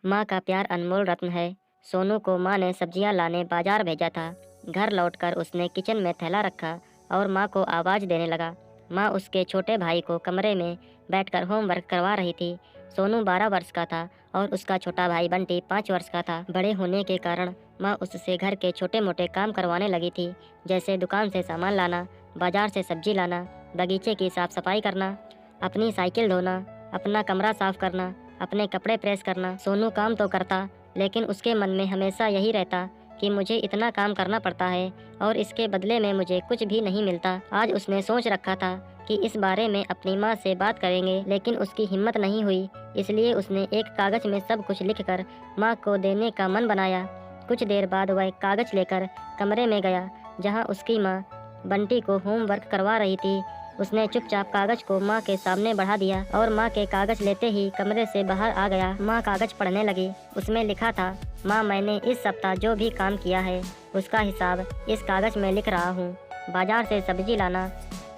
माँ का प्यार अनमोल रत्न है। सोनू को माँ ने सब्जियाँ लाने बाजार भेजा था। घर लौटकर उसने किचन में थैला रखा और माँ को आवाज़ देने लगा। माँ उसके छोटे भाई को कमरे में बैठकर होमवर्क करवा रही थी। सोनू 12 वर्ष का था और उसका छोटा भाई बंटी 5 वर्ष का था। बड़े होने के कारण माँ उससे घर के छोटे मोटे काम करवाने लगी थी, जैसे दुकान से सामान लाना, बाजार से सब्जी लाना, बगीचे की साफ सफाई करना, अपनी साइकिल धोना, अपना कमरा साफ करना, अपने कपड़े प्रेस करना। सोनू काम तो करता, लेकिन उसके मन में हमेशा यही रहता कि मुझे इतना काम करना पड़ता है और इसके बदले में मुझे कुछ भी नहीं मिलता। आज उसने सोच रखा था कि इस बारे में अपनी माँ से बात करेंगे, लेकिन उसकी हिम्मत नहीं हुई। इसलिए उसने एक कागज में सब कुछ लिखकर माँ को देने का मन बनाया। कुछ देर बाद वह कागज लेकर कमरे में गया जहाँ उसकी माँ बंटी को होमवर्क करवा रही थी। उसने चुपचाप कागज को माँ के सामने बढ़ा दिया और माँ के कागज लेते ही कमरे से बाहर आ गया। माँ कागज पढ़ने लगी। उसमें लिखा था, माँ मैंने इस सप्ताह जो भी काम किया है उसका हिसाब इस कागज में लिख रहा हूँ। बाजार से सब्जी लाना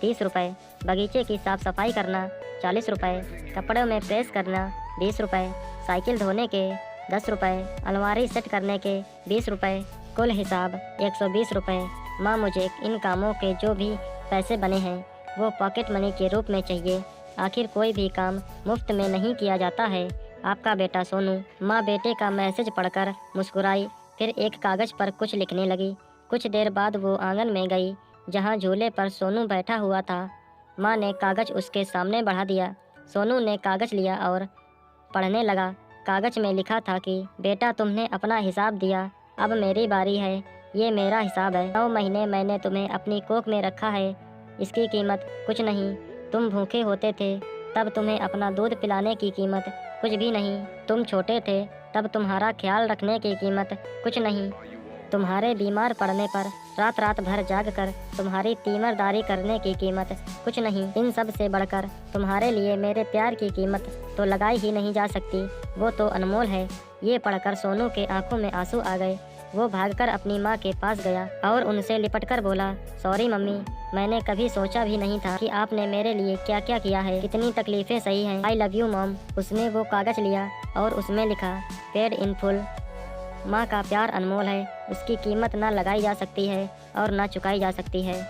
30 रुपये, बगीचे की साफ सफाई करना 40 रुपये, कपड़ों में प्रेस करना 20 रुपये, साइकिल धोने के 10 रुपये, अलमारी सेट करने के 20 रुपये, कुल हिसाब 120 रुपये। माँ मुझे इन कामों के जो भी पैसे बने हैं वो पॉकेट मनी के रूप में चाहिए। आखिर कोई भी काम मुफ्त में नहीं किया जाता है। आपका बेटा सोनू। माँ बेटे का मैसेज पढ़कर मुस्कुराई, फिर एक कागज़ पर कुछ लिखने लगी। कुछ देर बाद वो आंगन में गई जहाँ झूले पर सोनू बैठा हुआ था। माँ ने कागज़ उसके सामने बढ़ा दिया। सोनू ने कागज़ लिया और पढ़ने लगा। कागज़ में लिखा था कि बेटा तुमने अपना हिसाब दिया, अब मेरी बारी है। ये मेरा हिसाब है। 9 महीने मैंने तुम्हें अपनी कोख में रखा है। इसकी कीमत कुछ नहीं। तुम भूखे होते थे तब तुम्हें अपना दूध पिलाने की कीमत कुछ भी नहीं। तुम छोटे थे तब तुम्हारा ख्याल रखने की कीमत कुछ नहीं। तुम्हारे बीमार पड़ने पर रात रात भर जाग कर तुम्हारी तीमरदारी करने की कीमत कुछ नहीं। इन सब से बढ़कर तुम्हारे लिए मेरे प्यार की कीमत तो लगाई ही नहीं जा सकती, वो तो अनमोल है। ये पढ़कर सोनू के आंखों में आंसू आ गए। वो भागकर अपनी माँ के पास गया और उनसे लिपटकर बोला, सॉरी मम्मी, मैंने कभी सोचा भी नहीं था कि आपने मेरे लिए क्या क्या किया है। कितनी तकलीफें सही हैं। I love you mom. उसने वो कागज़ लिया और उसमें लिखा, पेड इन फुल। माँ का प्यार अनमोल है। उसकी कीमत ना लगाई जा सकती है और ना चुकाई जा सकती है।